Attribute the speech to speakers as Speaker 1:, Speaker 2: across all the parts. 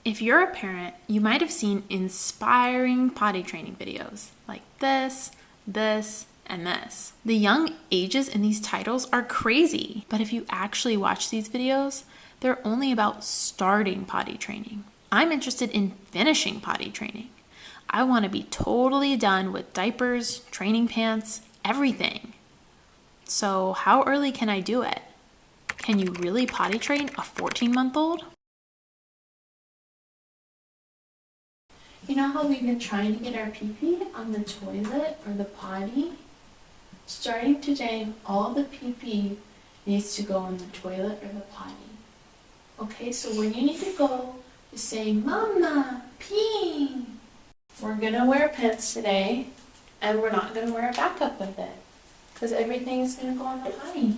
Speaker 1: If you're a parent, you might have seen inspiring potty training videos like this, and this. The young ages in these titles are crazy, but if you actually watch these videos, they're only about starting potty training. I'm interested in finishing potty training. I want to be totally done with diapers, training pants, everything. So how early can I do it? Can you really potty train a 14-month-old? You know how we've been trying to get our pee-pee on the toilet or the potty? Starting today, all the pee-pee needs to go on the toilet or the potty. Okay, so when you need to go, you say, Mama, pee. We're gonna wear pants today, and we're not gonna wear a backup with it, because everything is gonna go on the potty.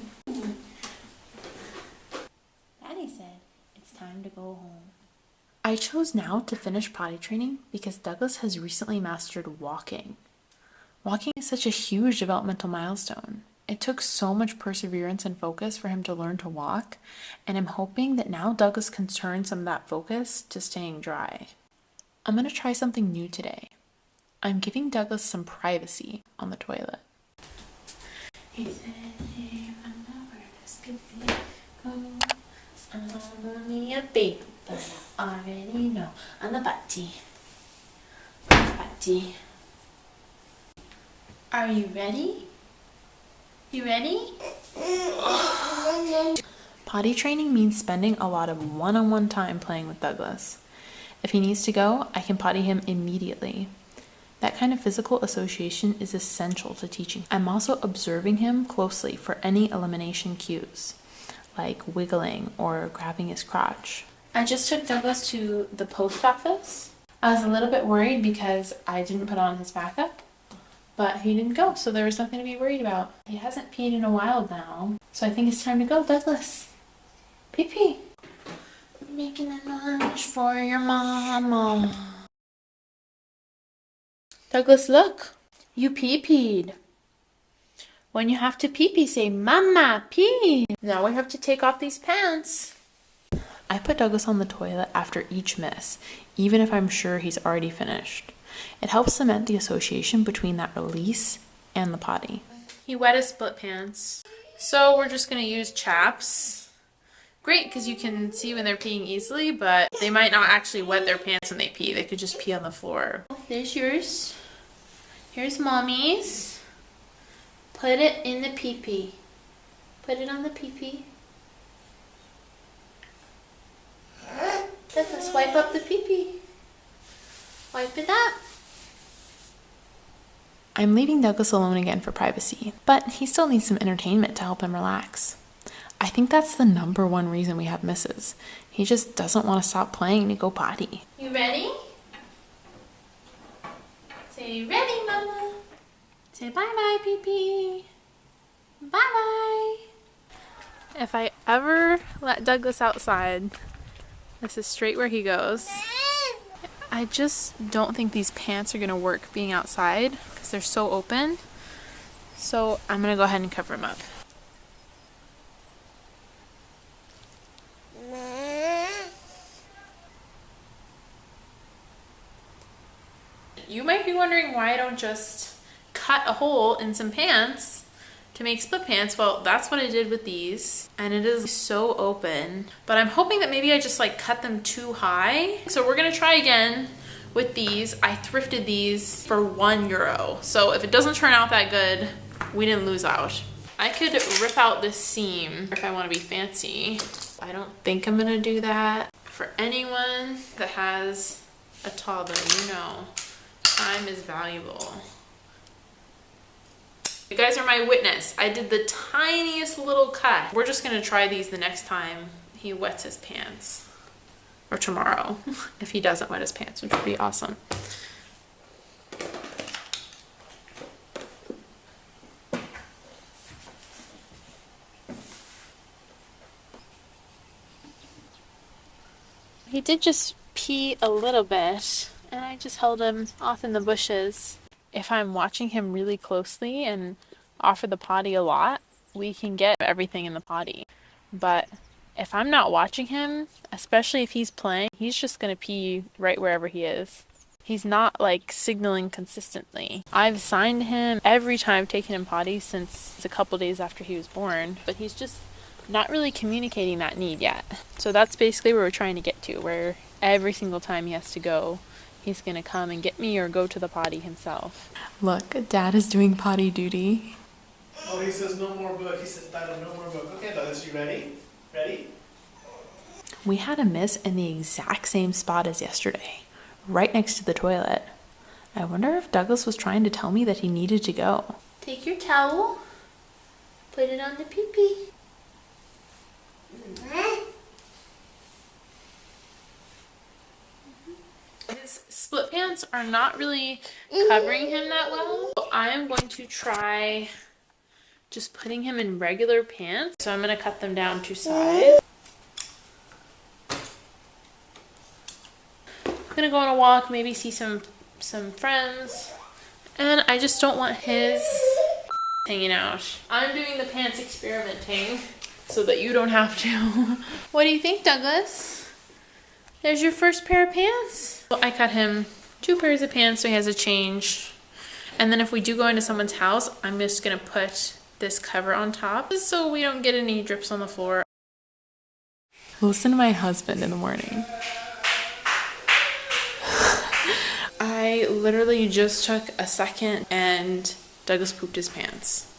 Speaker 1: Daddy said, it's time to go home. I chose now to finish potty training because Douglas has recently mastered walking. Walking is such a huge developmental milestone. It took so much perseverance and focus for him to learn to walk, and I'm hoping that now Douglas can turn some of that focus to staying dry. I'm going to try something new today. I'm giving Douglas some privacy on the toilet. He said, hey, Mama, where does Pee-pee go? I'm only a baby, but I already know. On the potty. Potty. Are you ready? You ready? Potty training means spending a lot of one-on-one time playing with Douglas. If he needs to go, I can potty him immediately. That kind of physical association is essential to teaching. I'm also observing him closely for any elimination cues, like wiggling or grabbing his crotch. I just took Douglas to the post office. I was a little bit worried because I didn't put on his backup, but he didn't go, so there was nothing to be worried about. He hasn't peed in a while now, so I think it's time to go, Douglas. Pee-pee. Making a lunch for your mama. Douglas, look. You pee-peed. When you have to pee-pee, say, Mama, pee. Now we have to take off these pants. I put Douglas on the toilet after each miss, even if I'm sure he's already finished. It helps cement the association between that release and the potty. He wet his split pants, so we're just going to use chaps. Great, because you can see when they're peeing easily, but they might not actually wet their pants when they pee. They could just pee on the floor. There's yours. Here's Mommy's. Put it in the pee-pee. Put it on the pee-pee. Let's wipe up the pee-pee. Wipe it up. I'm leaving Douglas alone again for privacy, but he still needs some entertainment to help him relax. I think that's the #1 reason we have misses. He just doesn't want to stop playing to go potty. You ready? Say ready, Mama. Say bye-bye, Pee-pee. Bye-bye. If I ever let Douglas outside, this is straight where he goes. I just don't think these pants are going to work being outside because they're so open. So I'm going to go ahead and cover him up. You might be wondering why I don't just cut a hole in some pants to make split pants. Well, that's what I did with these, and it is so open, but I'm hoping that maybe I just like cut them too high. So we're gonna try again with these. I thrifted these for €1. So if it doesn't turn out that good, we didn't lose out. I could rip out this seam if I want to be fancy. I don't think I'm gonna do that. For anyone that has a toddler, you know, time is valuable. You guys are my witness. I did the tiniest little cut. We're just gonna try these the next time he wets his pants. Or tomorrow, if he doesn't wet his pants, which would be awesome. He did just pee a little bit, and I just held him off in the bushes. If I'm watching him really closely and offer the potty a lot, we can get everything in the potty. But if I'm not watching him, especially if he's playing, he's just gonna pee right wherever he is. He's not like signaling consistently. I've signed him every time I've taken him potty since a couple days after he was born, but he's just not really communicating that need yet. So that's basically where we're trying to get to, where every single time he has to go, he's gonna come and get me or go to the potty himself. Look, Dad is doing potty duty.
Speaker 2: Oh, he says no more book. He says, Dada, no more book. Okay, Douglas, you ready? Ready?
Speaker 1: We had a miss in the exact same spot as yesterday, right next to the toilet. I wonder if Douglas was trying to tell me that he needed to go. Take your towel, put it on the pee-pee. His split pants are not really covering him that well. So I am going to try just putting him in regular pants. So I'm going to cut them down to size. I'm going to go on a walk, maybe see some friends. And I just don't want his hanging out. I'm doing the pants experimenting so that you don't have to. What do you think, Douglas? There's your first pair of pants. So I cut him 2 pairs of pants so he has a change. And then if we do go into someone's house, I'm just gonna put this cover on top so we don't get any drips on the floor. Listen to my husband in the morning. I literally just took a second and Douglas pooped his pants.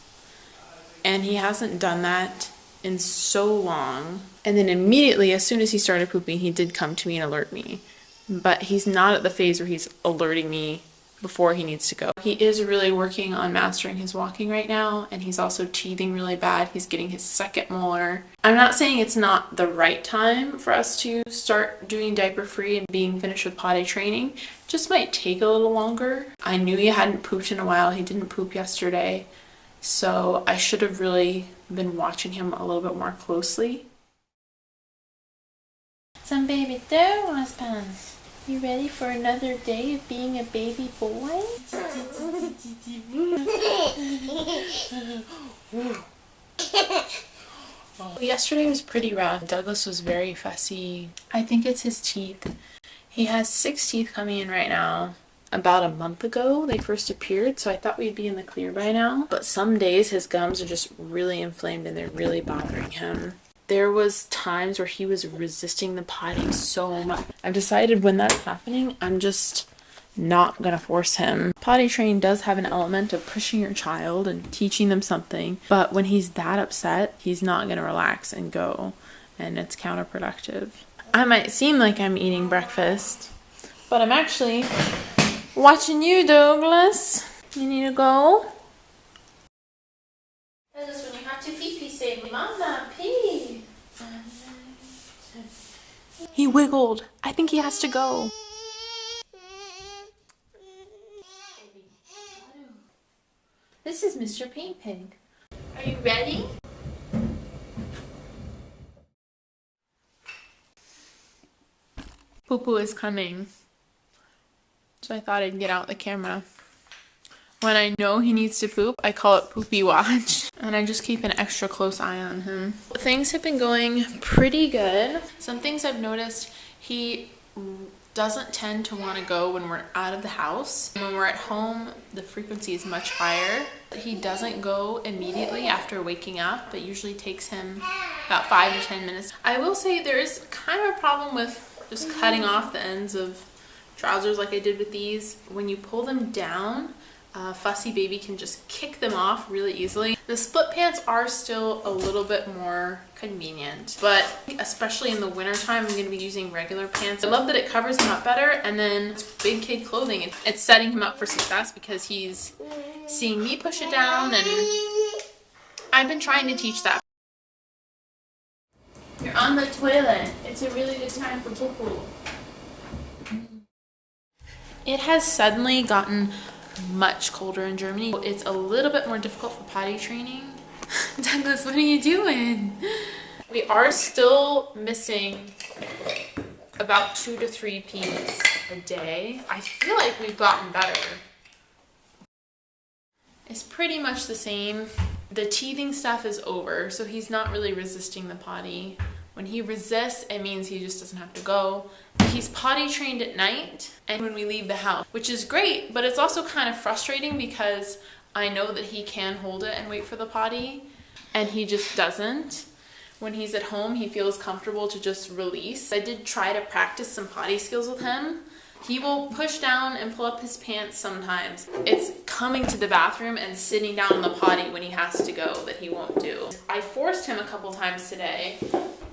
Speaker 1: And he hasn't done that in so long. And then immediately, as soon as he started pooping, he did come to me and alert me. But he's not at the phase where he's alerting me before he needs to go. He is really working on mastering his walking right now, and he's also teething really bad. He's getting his second molar. I'm not saying it's not the right time for us to start doing diaper free and being finished with potty training. It just might take a little longer. I knew he hadn't pooped in a while. He didn't poop yesterday. So I should have really been watching him a little bit more closely. Some baby dough husbands. You ready for another day of being a baby boy? Yesterday was pretty rough. Douglas was very fussy. I think it's his teeth. He has 6 teeth coming in right now. About a month ago they first appeared, so I thought we'd be in the clear by now. But some days his gums are just really inflamed and they're really bothering him. There was times where he was resisting the potty so much. I've decided when that's happening, I'm just not gonna force him. Potty training does have an element of pushing your child and teaching them something, but when he's that upset, he's not gonna relax and go, and it's counterproductive. I might seem like I'm eating breakfast, but I'm actually watching you, Douglas. You need to go? Douglas, when you have to pee, say, Mama, pee. He wiggled. I think he has to go. This is Mr. Paint Pig. Are you ready? Poo-poo is coming. So I thought I'd get out the camera. When I know he needs to poop, I call it poopy watch. And I just keep an extra close eye on him. Things have been going pretty good. Some things I've noticed, he doesn't tend to want to go when we're out of the house. When we're at home, the frequency is much higher. He doesn't go immediately after waking up. It usually takes him about 5 to 10 minutes. I will say there is kind of a problem with just cutting off the ends of trousers like I did with these. When you pull them down, a fussy baby can just kick them off really easily. The split pants are still a little bit more convenient, but especially in the winter time, I'm going to be using regular pants. I love that it covers him up better, and then it's big kid clothing. It's setting him up for success because he's seeing me push it down, and I've been trying to teach that. You're on the toilet. It's a really good time for poo-poo. It has suddenly gotten much colder in Germany. It's a little bit more difficult for potty training. Douglas, what are you doing? We are still missing about 2 to 3 pees a day. I feel like we've gotten better. It's pretty much the same. The teething stuff is over, so he's not really resisting the potty, When he resists, it means he just doesn't have to go. He's potty trained at night and when we leave the house, which is great, but it's also kind of frustrating because I know that he can hold it and wait for the potty, and he just doesn't. When he's at home, he feels comfortable to just release. I did try to practice some potty skills with him. He will push down and pull up his pants sometimes. It's coming to the bathroom and sitting down on the potty when he has to go that he won't do. I forced him a couple times today,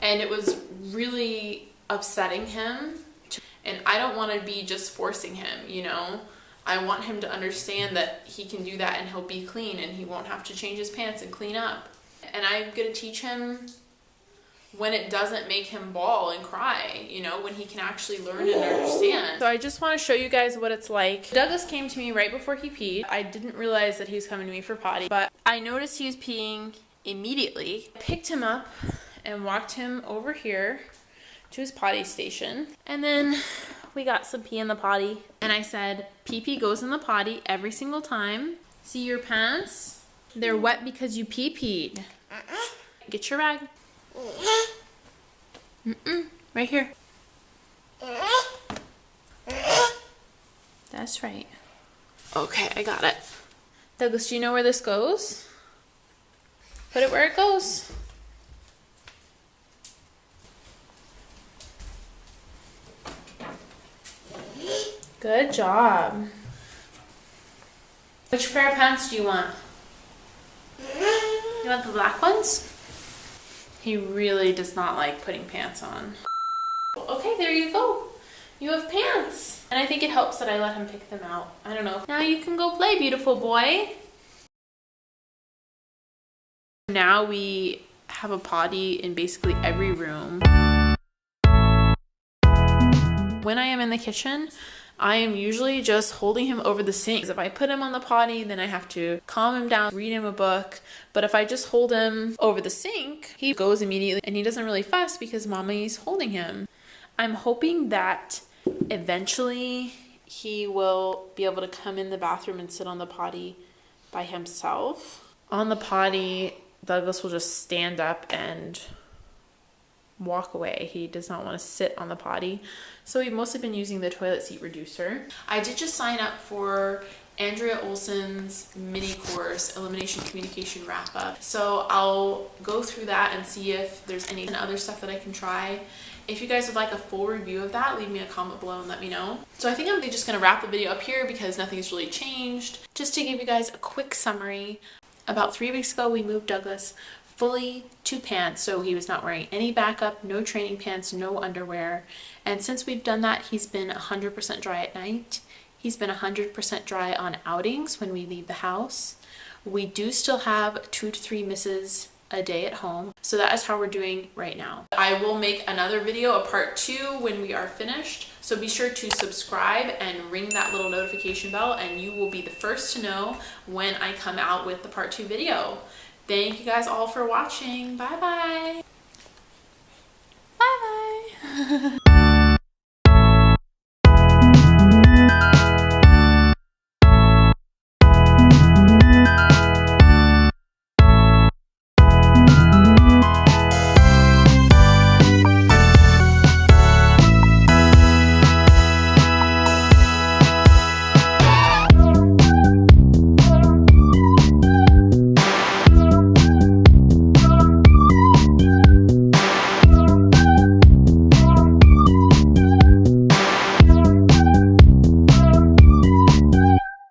Speaker 1: and it was really upsetting him. And I don't want to be just forcing him, you know? I want him to understand that he can do that and he'll be clean and he won't have to change his pants and clean up. And I'm going to teach him when it doesn't make him bawl and cry, you know, when he can actually learn and understand. So I just want to show you guys what it's like. Douglas came to me right before he peed. I didn't realize that he was coming to me for potty, but I noticed he was peeing immediately. I picked him up and walked him over here to his potty station. And then we got some pee in the potty. And I said, pee-pee goes in the potty every single time. See your pants? They're wet because you pee-peed. Get your rag. Right here. That's right. Okay, I got it. Douglas, do you know where this goes? Put it where it goes. Good job. Which pair of pants do you want? You want the black ones? He really does not like putting pants on. Okay, there you go. You have pants. And I think it helps that I let him pick them out. I don't know. Now you can go play, beautiful boy. Now we have a potty in basically every room. When I am in the kitchen, I am usually just holding him over the sink. If I put him on the potty, then I have to calm him down, read him a book. But if I just hold him over the sink, he goes immediately and he doesn't really fuss because mommy's holding him. I'm hoping that eventually he will be able to come in the bathroom and sit on the potty by himself. On the potty, Douglas will just stand up and walk away. He does not want to sit on the potty. So we've mostly been using the toilet seat reducer. I did just sign up for Andrea Olson's mini course, Elimination Communication Wrap-Up. So I'll go through that and see if there's any other stuff that I can try. If you guys would like a full review of that, leave me a comment below and let me know. So I think I'm just going to wrap the video up here because nothing's really changed. Just to give you guys a quick summary, about 3 weeks ago we moved Douglas fully to pants, so he was not wearing any backup, no training pants, no underwear. And since we've done that, he's been 100% dry at night. He's been 100% dry on outings when we leave the house. We do still have 2 to 3 misses a day at home, so that is how we're doing right now. I will make another video, a part 2, when we are finished, so be sure to subscribe and ring that little notification bell and you will be the first to know when I come out with the part 2 video. Thank you guys all for watching. Bye bye. Bye bye.